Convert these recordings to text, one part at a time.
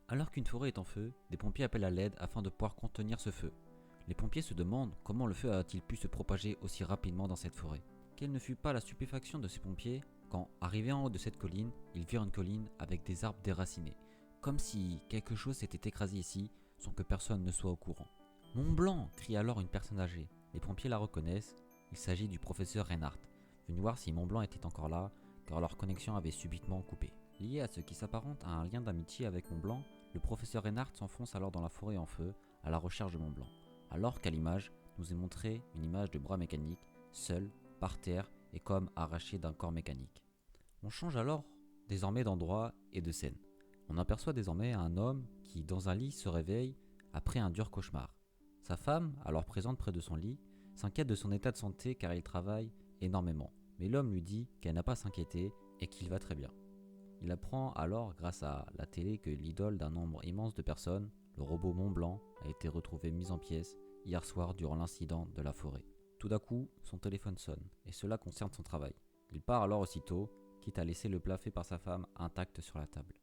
Alors qu'une forêt est en feu, des pompiers appellent à l'aide afin de pouvoir contenir ce feu. Les pompiers se demandent comment le feu a-t-il pu se propager aussi rapidement dans cette forêt. Quelle ne fut pas la stupéfaction de ces pompiers quand, arrivés en haut de cette colline, ils virent une colline avec des arbres déracinés, comme si quelque chose s'était écrasé ici sans que personne ne soit au courant. Mont Blanc crie alors une personne âgée. Les pompiers la reconnaissent, il s'agit du professeur Reinhardt, venu voir si Mont Blanc était encore là, car leur connexion avait subitement coupé. Lié à ce qui s'apparente à un lien d'amitié avec Mont Blanc, le professeur Reinhardt s'enfonce alors dans la forêt en feu à la recherche de Mont Blanc, alors qu'à l'image nous est montrée une image de bras mécanique, seul, par terre et comme arraché d'un corps mécanique. On change alors désormais d'endroit et de scène. On aperçoit désormais un homme qui, dans un lit, se réveille après un dur cauchemar. Sa femme, alors présente près de son lit, s'inquiète de son état de santé car il travaille énormément. Mais l'homme lui dit qu'elle n'a pas à s'inquiéter et qu'il va très bien. Il apprend alors, grâce à la télé, que l'idole d'un nombre immense de personnes, le robot Mont Blanc, a été retrouvé mis en pièces hier soir durant l'incident de la forêt. Tout d'un coup, son téléphone sonne, et cela concerne son travail. Il part alors aussitôt, quitte à laisser le plat fait par sa femme intact sur la table.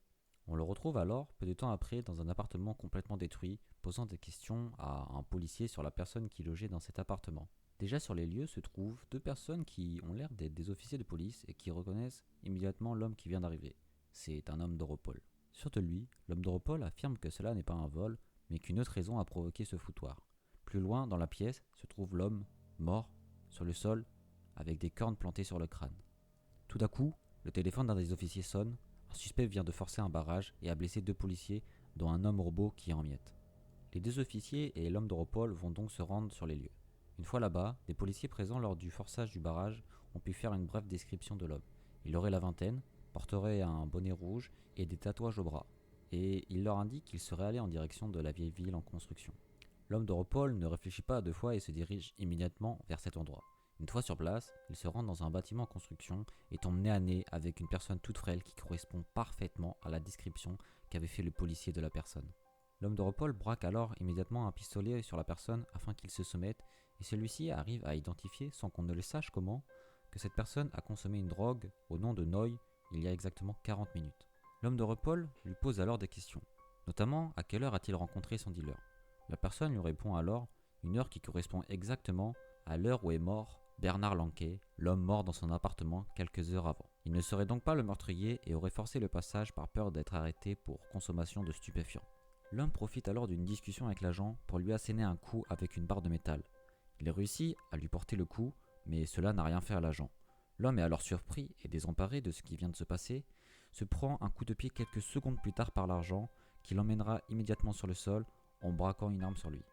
On le retrouve alors, peu de temps après, dans un appartement complètement détruit, posant des questions à un policier sur la personne qui logeait dans cet appartement. Déjà sur les lieux se trouvent deux personnes qui ont l'air d'être des officiers de police et qui reconnaissent immédiatement l'homme qui vient d'arriver. C'est un homme d'Europol. Sûr de lui, l'homme d'Europol affirme que cela n'est pas un vol, mais qu'une autre raison a provoqué ce foutoir. Plus loin dans la pièce se trouve l'homme, mort, sur le sol, avec des cornes plantées sur le crâne. Tout d'un coup, le téléphone d'un des officiers sonne. Un suspect vient de forcer un barrage et a blessé deux policiers, dont un homme robot qui est en miettes. Les deux officiers et l'homme d'Europol vont donc se rendre sur les lieux. Une fois là-bas, des policiers présents lors du forçage du barrage ont pu faire une brève description de l'homme. Il aurait la vingtaine, porterait un bonnet rouge et des tatouages au bras. Et il leur indique qu'il serait allé en direction de la vieille ville en construction. L'homme d'Europol ne réfléchit pas à deux fois et se dirige immédiatement vers cet endroit. Une fois sur place, il se rend dans un bâtiment en construction et tombe nez à nez avec une personne toute frêle qui correspond parfaitement à la description qu'avait fait le policier de la personne. L'homme d'Europol braque alors immédiatement un pistolet sur la personne afin qu'il se soumette et celui-ci arrive à identifier, sans qu'on ne le sache comment, que cette personne a consommé une drogue au nom de Noy il y a exactement 40 minutes. L'homme d'Europol lui pose alors des questions, notamment à quelle heure a-t-il rencontré son dealer. La personne lui répond alors une heure qui correspond exactement à l'heure où est mort Bernard Lanquet, l'homme mort dans son appartement quelques heures avant. Il ne serait donc pas le meurtrier et aurait forcé le passage par peur d'être arrêté pour consommation de stupéfiants. L'homme profite alors d'une discussion avec l'agent pour lui asséner un coup avec une barre de métal. Il réussit à lui porter le coup, mais cela n'a rien fait à l'agent. L'homme est alors surpris et désemparé de ce qui vient de se passer, se prend un coup de pied quelques secondes plus tard par l'agent qui l'emmènera immédiatement sur le sol en braquant une arme sur lui.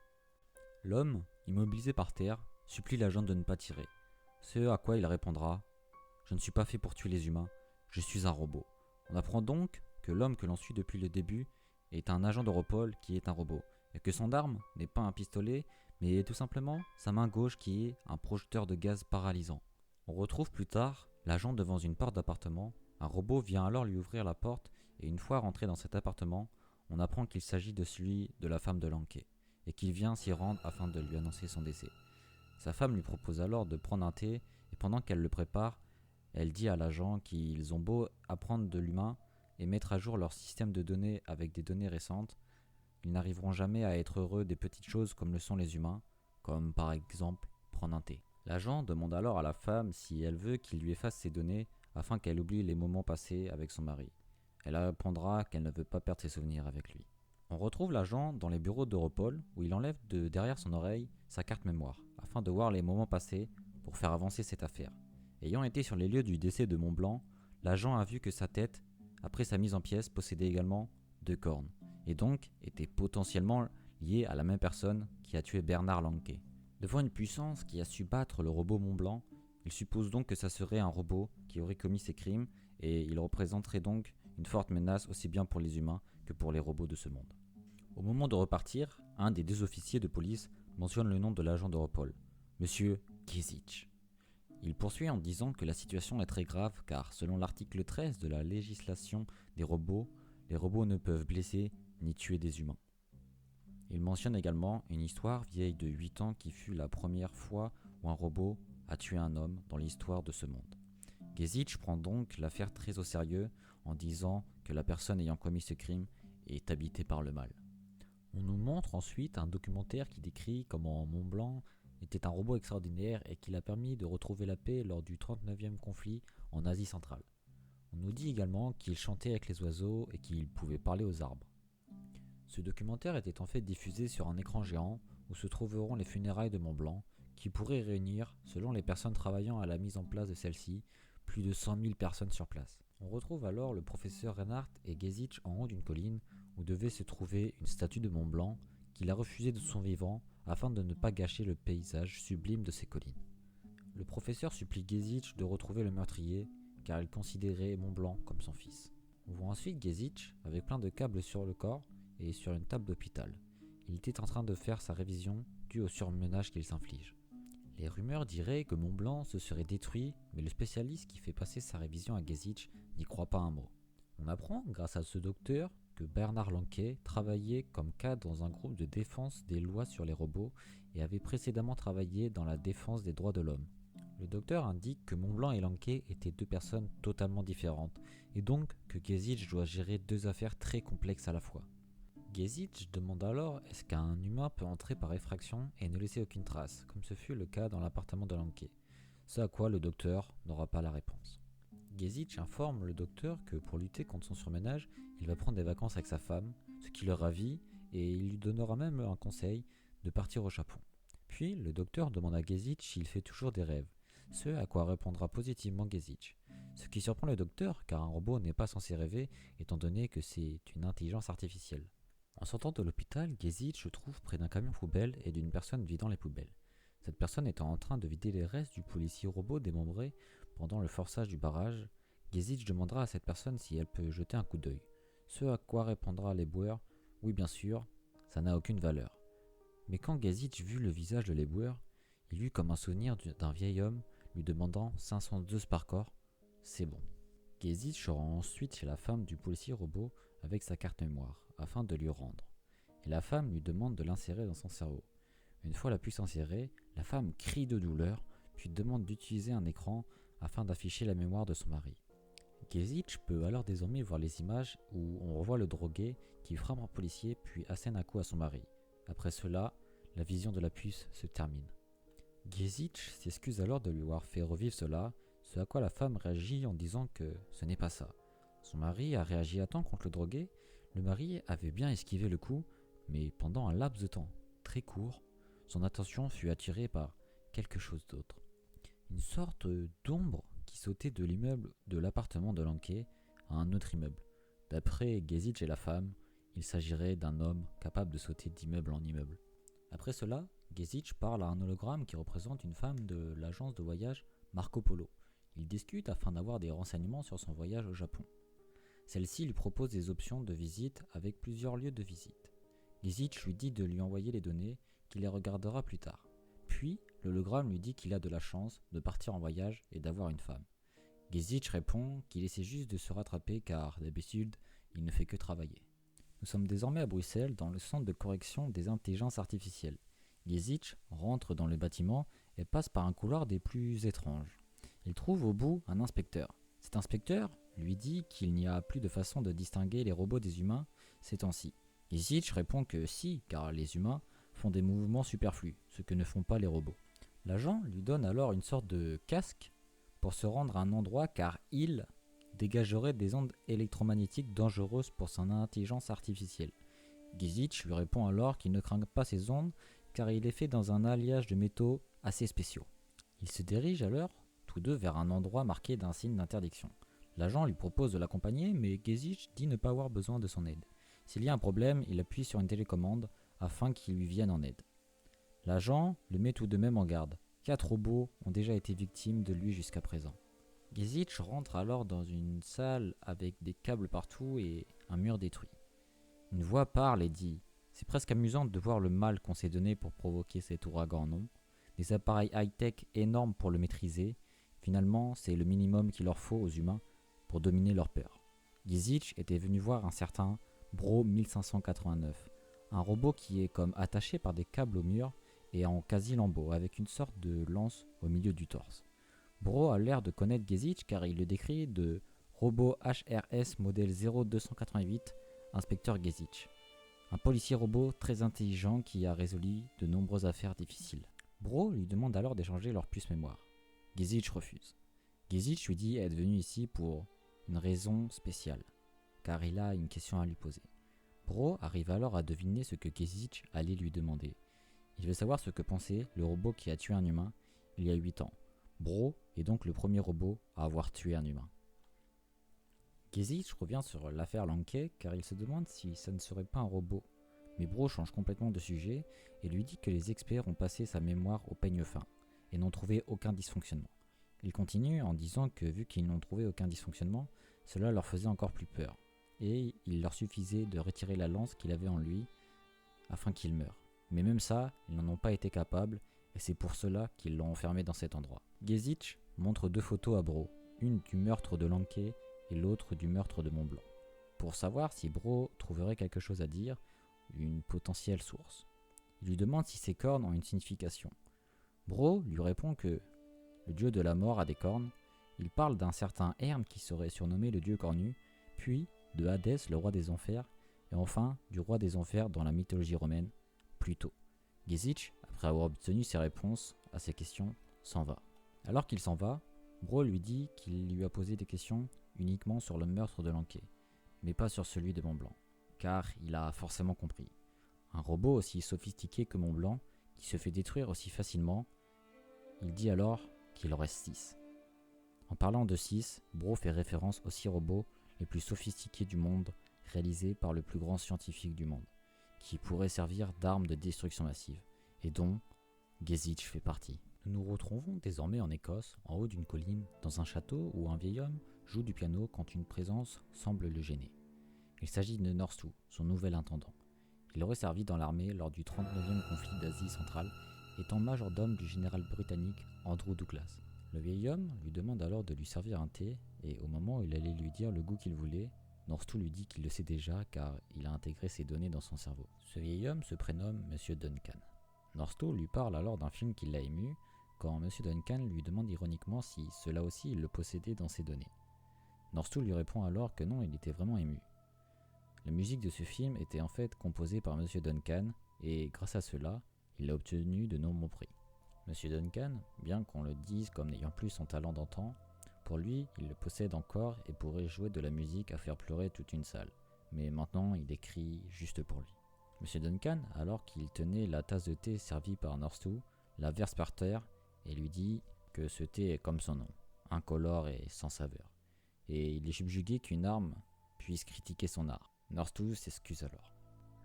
L'homme, immobilisé par terre, supplie l'agent de ne pas tirer. Ce à quoi il répondra : « Je ne suis pas fait pour tuer les humains, je suis un robot ». On apprend donc que l'homme que l'on suit depuis le début est un agent d'Europol qui est un robot, et que son arme n'est pas un pistolet, mais tout simplement sa main gauche qui est un projecteur de gaz paralysant. On retrouve plus tard l'agent devant une porte d'appartement. Un robot vient alors lui ouvrir la porte, et une fois rentré dans cet appartement, on apprend qu'il s'agit de celui de la femme de Lanquet, et qu'il vient s'y rendre afin de lui annoncer son décès. Sa femme lui propose alors de prendre un thé, et pendant qu'elle le prépare, elle dit à l'agent qu'ils ont beau apprendre de l'humain et mettre à jour leur système de données avec des données récentes, ils n'arriveront jamais à être heureux des petites choses comme le sont les humains, comme par exemple prendre un thé. L'agent demande alors à la femme si elle veut qu'il lui efface ses données afin qu'elle oublie les moments passés avec son mari. Elle répondra qu'elle ne veut pas perdre ses souvenirs avec lui. On retrouve l'agent dans les bureaux d'Europol où il enlève de derrière son oreille sa carte mémoire afin de voir les moments passés pour faire avancer cette affaire. Ayant été sur les lieux du décès de Mont Blanc, l'agent a vu que sa tête, après sa mise en pièces, possédait également deux cornes et donc était potentiellement liée à la même personne qui a tué Bernard Lanquet. Devant une puissance qui a su battre le robot Mont Blanc, il suppose donc que ça serait un robot qui aurait commis ces crimes et il représenterait donc une forte menace aussi bien pour les humains que pour les robots de ce monde. Au moment de repartir, un des deux officiers de police mentionne le nom de l'agent d'Europol, Monsieur Kesic. Il poursuit en disant que la situation est très grave car selon l'article 13 de la législation des robots, les robots ne peuvent blesser ni tuer des humains. Il mentionne également une histoire vieille de 8 ans qui fut la première fois où un robot a tué un homme dans l'histoire de ce monde. Kesic prend donc l'affaire très au sérieux en disant que la personne ayant commis ce crime et est habité par le mal. On nous montre ensuite un documentaire qui décrit comment Mont-Blanc était un robot extraordinaire et qu'il a permis de retrouver la paix lors du 39e conflit en Asie centrale. On nous dit également qu'il chantait avec les oiseaux et qu'il pouvait parler aux arbres. Ce documentaire était en fait diffusé sur un écran géant où se trouveront les funérailles de Mont-Blanc, qui pourraient réunir, selon les personnes travaillant à la mise en place de celle-ci, plus de 100 000 personnes sur place. On retrouve alors le professeur Reinhardt et Gesich en haut d'une colline où devait se trouver une statue de Mont-Blanc qu'il a refusée de son vivant afin de ne pas gâcher le paysage sublime de ces collines. Le professeur supplie Gesich de retrouver le meurtrier car il considérait Mont-Blanc comme son fils. On voit ensuite Gesich avec plein de câbles sur le corps et sur une table d'hôpital. Il était en train de faire sa révision due au surmenage qu'il s'inflige. Les rumeurs diraient que Mont-Blanc se serait détruit, mais le spécialiste qui fait passer sa révision à Gesich n'y croit pas un mot. On apprend, grâce à ce docteur, que Bernard Lanquet travaillait comme cadre dans un groupe de défense des lois sur les robots et avait précédemment travaillé dans la défense des droits de l'homme. Le docteur indique que Mont-Blanc et Lanquet étaient deux personnes totalement différentes, et donc que Gesich doit gérer deux affaires très complexes à la fois. Gesich demande alors est-ce qu'un humain peut entrer par effraction et ne laisser aucune trace, comme ce fut le cas dans l'appartement de Lanquet, ce à quoi le docteur n'aura pas la réponse. Gesich informe le docteur que pour lutter contre son surmenage, il va prendre des vacances avec sa femme, ce qui le ravit, et il lui donnera même un conseil de partir au Japon. Puis le docteur demande à Gesich s'il fait toujours des rêves, ce à quoi répondra positivement Gesich. Ce qui surprend le docteur car un robot n'est pas censé rêver étant donné que c'est une intelligence artificielle. En sortant de l'hôpital, Gesich se trouve près d'un camion poubelle et d'une personne vidant les poubelles. Cette personne étant en train de vider les restes du policier robot démembré pendant le forçage du barrage, Gesich demandera à cette personne si elle peut jeter un coup d'œil. Ce à quoi répondra l'éboueur « Oui bien sûr, ça n'a aucune valeur ». Mais quand Gesich vit le visage de l'éboueur, il eut comme un souvenir d'un vieil homme lui demandant 512 par corps, c'est bon. Gesich se rend ensuite chez la femme du policier robot avec sa carte mémoire, afin de lui rendre. Et la femme lui demande de l'insérer dans son cerveau. Une fois la puce insérée, la femme crie de douleur, puis demande d'utiliser un écran afin d'afficher la mémoire de son mari. Gesich peut alors désormais voir les images où on revoit le drogué qui frappe un policier puis assène un coup à son mari. Après cela, la vision de la puce se termine. Gesich s'excuse alors de lui avoir fait revivre cela, ce à quoi la femme réagit en disant que ce n'est pas ça. Son mari a réagi à temps contre le drogué. Le mari avait bien esquivé le coup, mais pendant un laps de temps très court, son attention fut attirée par quelque chose d'autre. Une sorte d'ombre qui sautait de l'immeuble de l'appartement de Lanquet à un autre immeuble. D'après Gesich et la femme, il s'agirait d'un homme capable de sauter d'immeuble en immeuble. Après cela, Gesich parle à un hologramme qui représente une femme de l'agence de voyage Marco Polo. Ils discutent afin d'avoir des renseignements sur son voyage au Japon. Celle-ci lui propose des options de visite avec plusieurs lieux de visite. Gesich lui dit de lui envoyer les données, qu'il les regardera plus tard. Puis, l'hologramme lui dit qu'il a de la chance de partir en voyage et d'avoir une femme. Gesich répond qu'il essaie juste de se rattraper car, d'habitude, il ne fait que travailler. Nous sommes désormais à Bruxelles, dans le centre de correction des intelligences artificielles. Gesich rentre dans le bâtiment et passe par un couloir des plus étranges. Il trouve au bout un inspecteur. Cet inspecteur lui dit qu'il n'y a plus de façon de distinguer les robots des humains ces temps-ci. Gesich répond que si, car les humains font des mouvements superflus, ce que ne font pas les robots. L'agent lui donne alors une sorte de casque pour se rendre à un endroit car il dégagerait des ondes électromagnétiques dangereuses pour son intelligence artificielle. Gesich lui répond alors qu'il ne craint pas ces ondes car il est fait dans un alliage de métaux assez spéciaux. Ils se dirigent alors tous deux vers un endroit marqué d'un signe d'interdiction. L'agent lui propose de l'accompagner, mais Gesich dit ne pas avoir besoin de son aide. S'il y a un problème, il appuie sur une télécommande afin qu'il lui vienne en aide. L'agent le met tout de même en garde. 4 robots ont déjà été victimes de lui jusqu'à présent. Gesich rentre alors dans une salle avec des câbles partout et un mur détruit. Une voix parle et dit « C'est presque amusant de voir le mal qu'on s'est donné pour provoquer cet ouragan, non ? Des appareils high-tech énormes pour le maîtriser. Finalement, c'est le minimum qu'il leur faut aux humains pour dominer leur peur. » Gesich était venu voir un certain Bro 1589, un robot qui est comme attaché par des câbles au mur et en quasi-lambeau avec une sorte de lance au milieu du torse. Bro a l'air de connaître Gesich car il le décrit de robot HRS modèle 0288 Inspecteur Gezich, un policier robot très intelligent qui a résolu de nombreuses affaires difficiles. Bro lui demande alors d'échanger leur puce mémoire. Gezich refuse. Gezich lui dit être venu ici pour une raison spéciale, car il a une question à lui poser. Bro arrive alors à deviner ce que Gezich allait lui demander. Il veut savoir ce que pensait le robot qui a tué un humain il y a 8 ans. Bro est donc le premier robot à avoir tué un humain. Gezich revient sur l'affaire Lankey car il se demande si ça ne serait pas un robot. Mais Bro change complètement de sujet et lui dit que les experts ont passé sa mémoire au peigne fin et n'ont trouvé aucun dysfonctionnement. Il continue en disant que vu qu'ils n'ont trouvé aucun dysfonctionnement, cela leur faisait encore plus peur. Et il leur suffisait de retirer la lance qu'il avait en lui afin qu'il meure. Mais même ça, ils n'en ont pas été capables et c'est pour cela qu'ils l'ont enfermé dans cet endroit. Gezich montre 2 photos à Bro, une du meurtre de Lankey et l'autre du meurtre de Mont-Blanc, pour savoir si Bro trouverait quelque chose à dire, une potentielle source. Il lui demande si ces cornes ont une signification. Bro lui répond que le dieu de la mort a des cornes. Il parle d'un certain Herne qui serait surnommé le dieu cornu, puis de Hadès, le roi des enfers, et enfin du roi des enfers dans la mythologie romaine, Pluto. Gezich, après avoir obtenu ses réponses à ces questions, s'en va. Alors qu'il s'en va, Bro lui dit qu'il lui a posé des questions uniquement sur le meurtre de Lankey, mais pas sur celui de Mont-Blanc, car il a forcément compris. Un robot aussi sophistiqué que Mont-Blanc, qui se fait détruire aussi facilement, il dit alors qu'il en reste 6. En parlant de 6, Bro fait référence aux 6 robots les plus sophistiqués du monde, réalisés par le plus grand scientifique du monde, qui pourraient servir d'armes de destruction massive, et dont Gezich fait partie. Nous nous retrouvons désormais en Écosse, en haut d'une colline, dans un château où un vieil homme joue du piano quand une présence semble le gêner. Il s'agit de Norstu, son nouvel intendant. Il aurait servi dans l'armée lors du 39e conflit d'Asie centrale, étant majordome du général britannique Andrew Douglas. Le vieil homme lui demande alors de lui servir un thé, et au moment où il allait lui dire le goût qu'il voulait, Norstu lui dit qu'il le sait déjà car il a intégré ses données dans son cerveau. Ce vieil homme se prénomme Monsieur Duncan. Norstu lui parle alors d'un film qui l'a ému, quand Monsieur Duncan lui demande ironiquement si cela aussi il le possédait dans ses données. Norstu lui répond alors que non, il était vraiment ému. La musique de ce film était en fait composée par Monsieur Duncan, et grâce à cela, il a obtenu de nombreux prix. Monsieur Duncan, bien qu'on le dise comme n'ayant plus son talent d'antan, pour lui, il le possède encore et pourrait jouer de la musique à faire pleurer toute une salle. Mais maintenant, il écrit juste pour lui. Monsieur Duncan, alors qu'il tenait la tasse de thé servie par Norstu, la verse par terre et lui dit que ce thé est comme son nom, incolore et sans saveur. Et il est subjugué qu'une arme puisse critiquer son art. Norstu s'excuse alors.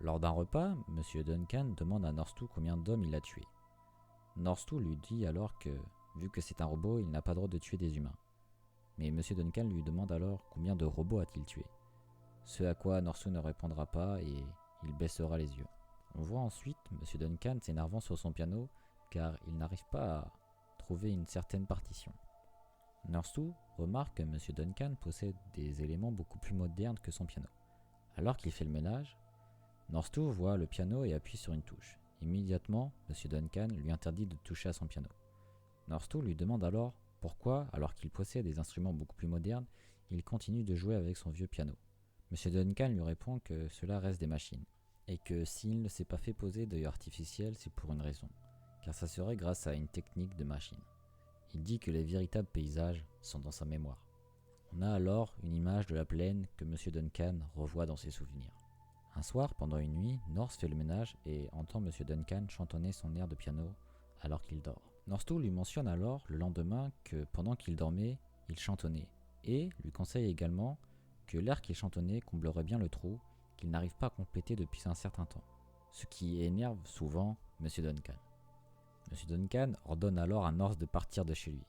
Lors d'un repas, Monsieur Duncan demande à Norstu combien d'hommes il a tués. Norstu lui dit alors que, vu que c'est un robot, il n'a pas le droit de tuer des humains. Mais Monsieur Duncan lui demande alors combien de robots a-t-il tué. Ce à quoi Norstu ne répondra pas et il baissera les yeux. On voit ensuite Monsieur Duncan s'énervant sur son piano car il n'arrive pas à trouver une certaine partition. Norstu remarque que Monsieur Duncan possède des éléments beaucoup plus modernes que son piano. Alors qu'il fait le ménage, Norstu voit le piano et appuie sur une touche. Immédiatement, Monsieur Duncan lui interdit de toucher à son piano. Norstu lui demande alors pourquoi, alors qu'il possède des instruments beaucoup plus modernes, il continue de jouer avec son vieux piano. Monsieur Duncan lui répond que cela reste des machines, et que s'il ne s'est pas fait poser d'œil artificiel, c'est pour une raison, car ça serait grâce à une technique de machine. Il dit que les véritables paysages sont dans sa mémoire. On a alors une image de la plaine que Monsieur Duncan revoit dans ses souvenirs. Un soir, pendant une nuit, Norse fait le ménage et entend Monsieur Duncan chantonner son air de piano alors qu'il dort. Norstu lui mentionne alors le lendemain que pendant qu'il dormait, il chantonnait, et lui conseille également que l'air qu'il chantonnait comblerait bien le trou qu'il n'arrive pas à compléter depuis un certain temps, ce qui énerve souvent Monsieur Duncan. Monsieur Duncan ordonne alors à Norse de partir de chez lui.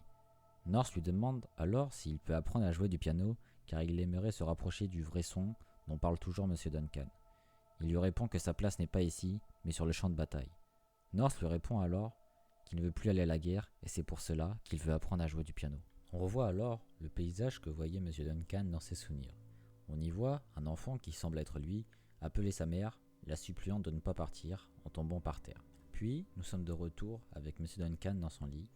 Norse lui demande alors s'il peut apprendre à jouer du piano car il aimerait se rapprocher du vrai son dont parle toujours Monsieur Duncan. Il lui répond que sa place n'est pas ici, mais sur le champ de bataille. Norse lui répond alors qu'il ne veut plus aller à la guerre et c'est pour cela qu'il veut apprendre à jouer du piano. On revoit alors le paysage que voyait Monsieur Duncan dans ses souvenirs. On y voit un enfant qui semble être lui appeler sa mère, la suppliant de ne pas partir en tombant par terre. Puis nous sommes de retour avec Monsieur Duncan dans son lit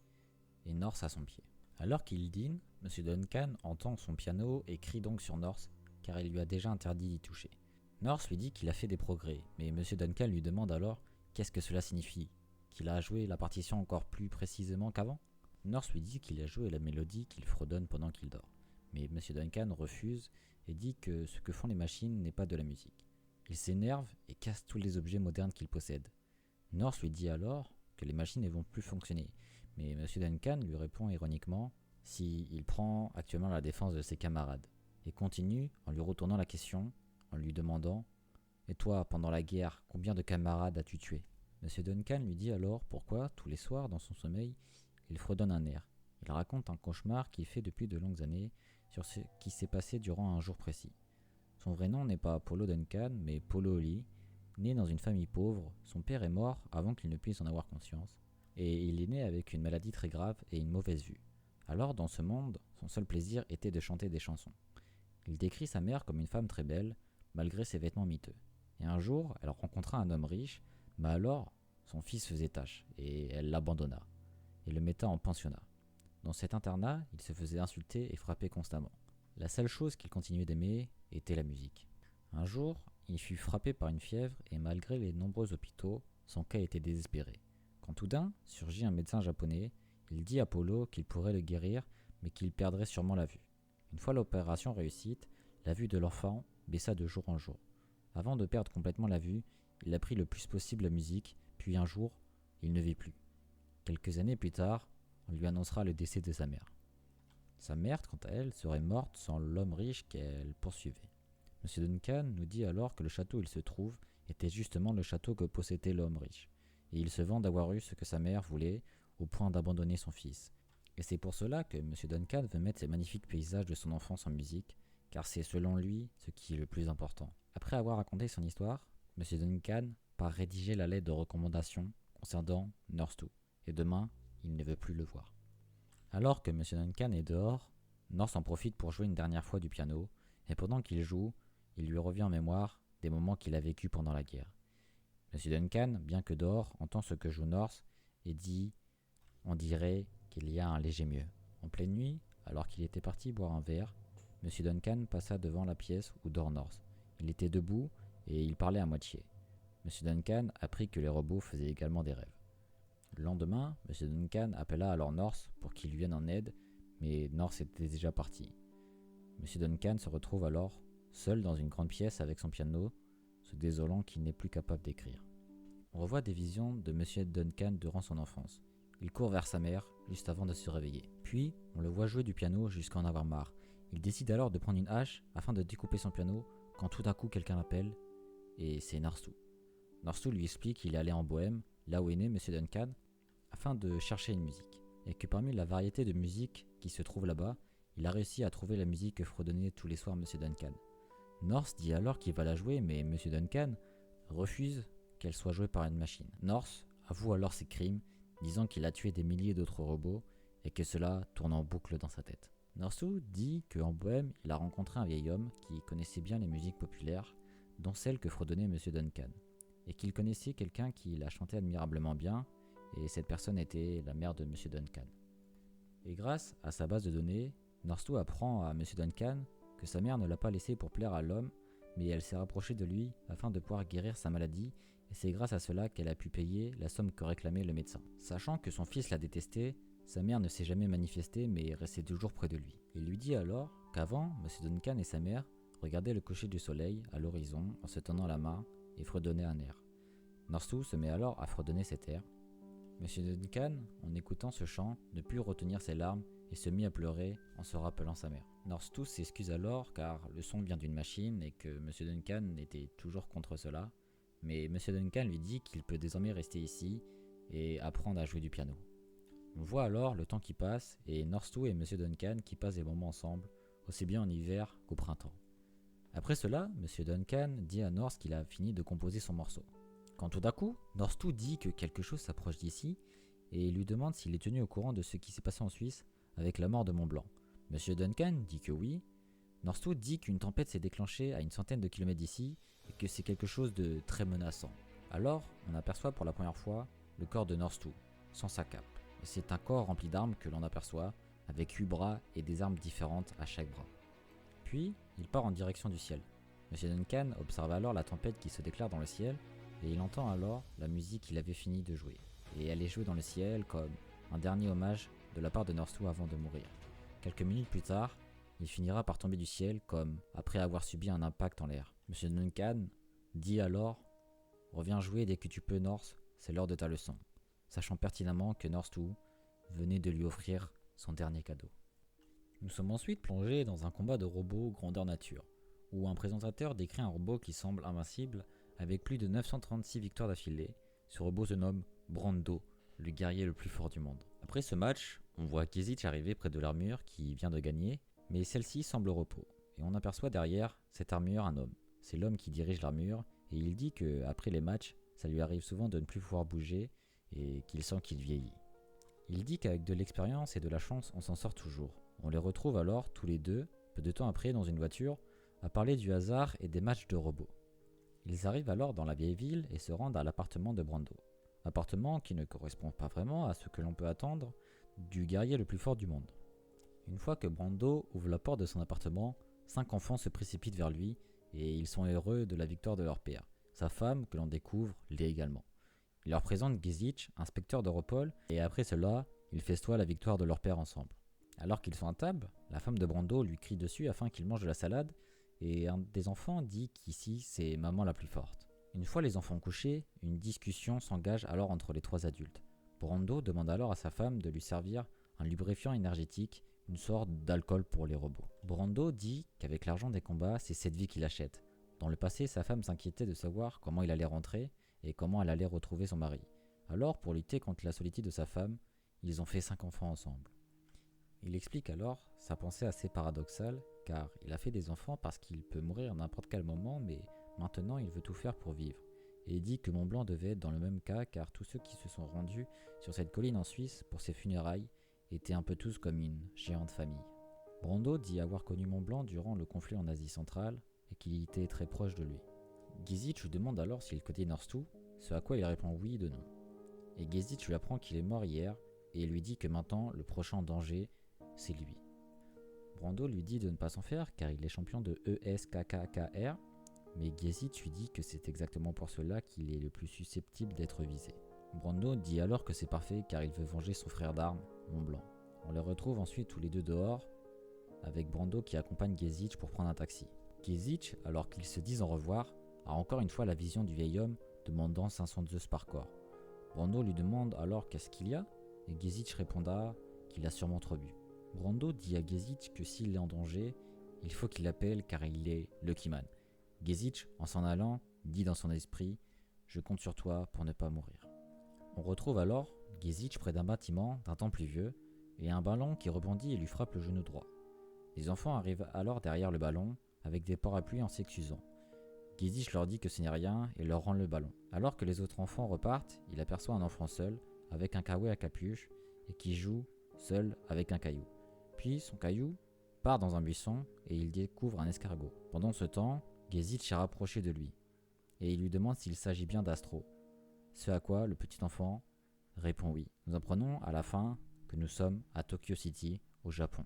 et Norse à son pied. Alors qu'il dîne, Monsieur Duncan entend son piano et crie donc sur Norse car il lui a déjà interdit d'y toucher. Norse lui dit qu'il a fait des progrès, mais Monsieur Duncan lui demande alors qu'est-ce que cela signifie, qu'il a joué la partition encore plus précisément qu'avant. Norse lui dit qu'il a joué la mélodie qu'il fredonne pendant qu'il dort, mais Monsieur Duncan refuse et dit que ce que font les machines n'est pas de la musique. Il s'énerve et casse tous les objets modernes qu'il possède. Norse lui dit alors que les machines ne vont plus fonctionner, mais Monsieur Duncan lui répond ironiquement s'il prend actuellement la défense de ses camarades, et continue en lui retournant la question, en lui demandant « Et toi, pendant la guerre, combien de camarades as-tu tué ?» Monsieur Duncan lui dit alors pourquoi, tous les soirs, dans son sommeil, il fredonne un air. Il raconte un cauchemar qu'il fait depuis de longues années sur ce qui s'est passé durant un jour précis. Son vrai nom n'est pas Polo Duncan, mais Polo Oli. Né dans une famille pauvre, son père est mort avant qu'il ne puisse en avoir conscience, et il est né avec une maladie très grave et une mauvaise vue. Alors, dans ce monde, son seul plaisir était de chanter des chansons. Il décrit sa mère comme une femme très belle, malgré ses vêtements miteux. Et un jour, elle rencontra un homme riche, mais alors, son fils faisait tache, et elle l'abandonna, et le metta en pensionnat. Dans cet internat, il se faisait insulter et frapper constamment. La seule chose qu'il continuait d'aimer était la musique. Un jour, il fut frappé par une fièvre et malgré les nombreux hôpitaux, son cas était désespéré. Quand tout d'un surgit un médecin japonais, il dit à Polo qu'il pourrait le guérir, mais qu'il perdrait sûrement la vue. Une fois l'opération réussite, la vue de l'enfant baissa de jour en jour. Avant de perdre complètement la vue, il apprit le plus possible la musique, puis un jour, il ne vit plus. Quelques années plus tard, on lui annoncera le décès de sa mère. Sa mère, quant à elle, serait morte sans l'homme riche qu'elle poursuivait. Monsieur Duncan nous dit alors que le château où il se trouve était justement le château que possédait l'homme riche, et il se vante d'avoir eu ce que sa mère voulait, au point d'abandonner son fils. Et c'est pour cela que Monsieur Duncan veut mettre ces magnifiques paysages de son enfance en musique, car c'est selon lui ce qui est le plus important. Après avoir raconté son histoire, Monsieur Duncan part rédiger la lettre de recommandation concernant North et demain, il ne veut plus le voir. Alors que Monsieur Duncan est dehors, North en profite pour jouer une dernière fois du piano, et pendant qu'il joue, il lui revient en mémoire des moments qu'il a vécus pendant la guerre. Monsieur Duncan, bien que dehors, entend ce que joue North et dit « On dirait qu'il y a un léger mieux ». En pleine nuit, alors qu'il était parti boire un verre, Monsieur Duncan passa devant la pièce où dort North. Il était debout et il parlait à moitié. Monsieur Duncan apprit que les robots faisaient également des rêves. Le lendemain, Monsieur Duncan appela alors North pour qu'il lui vienne en aide, mais North était déjà parti. Monsieur Duncan se retrouve alors seul dans une grande pièce avec son piano, se désolant qu'il n'est plus capable d'écrire. On revoit des visions de Monsieur Duncan durant son enfance. Il court vers sa mère juste avant de se réveiller. Puis, on le voit jouer du piano jusqu'à en avoir marre. Il décide alors de prendre une hache afin de découper son piano quand tout d'un coup quelqu'un l'appelle, et c'est Narstu. Narstu lui explique qu'il est allé en Bohême, là où est né Monsieur Duncan, afin de chercher une musique, et que parmi la variété de musique qui se trouve là-bas, il a réussi à trouver la musique que fredonnait tous les soirs Monsieur Duncan. North dit alors qu'il va la jouer, mais Monsieur Duncan refuse qu'elle soit jouée par une machine. North avoue alors ses crimes, disant qu'il a tué des milliers d'autres robots et que cela tourne en boucle dans sa tête. Norsu dit qu'en Bohême, il a rencontré un vieil homme qui connaissait bien les musiques populaires, dont celle que fredonnait Monsieur Duncan, et qu'il connaissait quelqu'un qui la chantait admirablement bien, et cette personne était la mère de Monsieur Duncan. Et grâce à sa base de données, Norstu apprend à Monsieur Duncan que sa mère ne l'a pas laissé pour plaire à l'homme, mais elle s'est rapprochée de lui afin de pouvoir guérir sa maladie, et c'est grâce à cela qu'elle a pu payer la somme que réclamait le médecin. Sachant que son fils la détestait, sa mère ne s'est jamais manifestée mais restait toujours près de lui. Il lui dit alors qu'avant, Monsieur Duncan et sa mère regardaient le coucher du soleil à l'horizon en se tenant la main et fredonnaient un air. Norstu se met alors à fredonner cet air. Monsieur Duncan, en écoutant ce chant, ne put retenir ses larmes et se mit à pleurer en se rappelant sa mère. Norstu s'excuse alors car le son vient d'une machine et que Monsieur Duncan était toujours contre cela, mais Monsieur Duncan lui dit qu'il peut désormais rester ici et apprendre à jouer du piano. On voit alors le temps qui passe et Norstu et Monsieur Duncan qui passent des moments ensemble, aussi bien en hiver qu'au printemps. Après cela, Monsieur Duncan dit à North qu'il a fini de composer son morceau. Quand tout d'un coup, Norstu dit que quelque chose s'approche d'ici et lui demande s'il est tenu au courant de ce qui s'est passé en Suisse avec la mort de Mont Blanc. Monsieur Duncan dit que oui. Norstu dit qu'une tempête s'est déclenchée à une centaine de kilomètres d'ici et que c'est quelque chose de très menaçant. Alors, on aperçoit pour la première fois le corps de Norstu, sans sa cape. Et c'est un corps rempli d'armes que l'on aperçoit, avec 8 bras et des armes différentes à chaque bras. Puis, il part en direction du ciel. Monsieur Duncan observe alors la tempête qui se déclare dans le ciel et il entend alors la musique qu'il avait fini de jouer. Et elle est jouée dans le ciel comme un dernier hommage de la part de North 2 avant de mourir. Quelques minutes plus tard, il finira par tomber du ciel comme après avoir subi un impact en l'air. Monsieur Duncan dit alors « Reviens jouer dès que tu peux North, c'est l'heure de ta leçon », sachant pertinemment que North 2 venait de lui offrir son dernier cadeau. Nous sommes ensuite plongés dans un combat de robots grandeur nature, où un présentateur décrit un robot qui semble invincible avec plus de 936 victoires d'affilée. Ce robot se nomme Brando, le guerrier le plus fort du monde. Après ce match, on voit Gezich arriver près de l'armure qui vient de gagner, mais celle-ci semble au repos, et on aperçoit derrière cette armure un homme. C'est l'homme qui dirige l'armure, et il dit que après les matchs, ça lui arrive souvent de ne plus pouvoir bouger, et qu'il sent qu'il vieillit. Il dit qu'avec de l'expérience et de la chance, on s'en sort toujours. On les retrouve alors, tous les deux, peu de temps après, dans une voiture, à parler du hasard et des matchs de robots. Ils arrivent alors dans la vieille ville et se rendent à l'appartement de Brando. Appartement qui ne correspond pas vraiment à ce que l'on peut attendre du guerrier le plus fort du monde. Une fois que Brando ouvre la porte de son appartement, 5 enfants se précipitent vers lui et ils sont heureux de la victoire de leur père. Sa femme, que l'on découvre, l'est également. Il leur présente Gezich, inspecteur d'Europol, et après cela, ils festoient la victoire de leur père ensemble. Alors qu'ils sont à table, la femme de Brando lui crie dessus afin qu'il mange de la salade, et un des enfants dit qu'ici c'est maman la plus forte. Une fois les enfants couchés, une discussion s'engage alors entre les 3 adultes. Brando demande alors à sa femme de lui servir un lubrifiant énergétique, une sorte d'alcool pour les robots. Brando dit qu'avec l'argent des combats, c'est cette vie qu'il achète. Dans le passé, sa femme s'inquiétait de savoir comment il allait rentrer et comment elle allait retrouver son mari. Alors, pour lutter contre la solitude de sa femme, ils ont fait 5 enfants ensemble. Il explique alors sa pensée assez paradoxale, car il a fait des enfants parce qu'il peut mourir à n'importe quel moment, mais maintenant il veut tout faire pour vivre. Et il dit que Mont-Blanc devait être dans le même cas, car tous ceux qui se sont rendus sur cette colline en Suisse pour ses funérailles étaient un peu tous comme une géante famille. Brando dit avoir connu Mont-Blanc durant le conflit en Asie centrale et qu'il était très proche de lui. Gezich lui demande alors s'il connaît North 2, ce à quoi il répond oui de non. Et Gezich lui apprend qu'il est mort hier et lui dit que maintenant le prochain danger c'est lui. Brando lui dit de ne pas s'en faire car il est champion de ESKKKR, mais Gezich lui dit que c'est exactement pour cela qu'il est le plus susceptible d'être visé. Brando dit alors que c'est parfait car il veut venger son frère d'armes, Mont-Blanc. On les retrouve ensuite tous les deux dehors, avec Brando qui accompagne Gezich pour prendre un taxi. Gezich, alors qu'ils se disent au revoir, a encore une fois la vision du vieil homme demandant 500 œufs par corps. Brando lui demande alors qu'est-ce qu'il y a, et Gezich répondra qu'il a sûrement trop bu. Brando dit à Gezich que s'il est en danger, il faut qu'il l'appelle car il est Lucky Man. Gezich, en s'en allant, dit dans son esprit « Je compte sur toi pour ne pas mourir ». On retrouve alors Gezich près d'un bâtiment d'un temps pluvieux et un ballon qui rebondit et lui frappe le genou droit. Les enfants arrivent alors derrière le ballon avec des parapluies en s'excusant. Gezich leur dit que ce n'est rien et leur rend le ballon. Alors que les autres enfants repartent, il aperçoit un enfant seul avec un kawaii à capuche et qui joue seul avec un caillou. Puis son caillou part dans un buisson et il découvre un escargot. Pendant ce temps, Gezich est rapproché de lui et il lui demande s'il s'agit bien d'Astro. Ce à quoi le petit enfant répond oui. Nous apprenons à la fin que nous sommes à Tokyo City, au Japon.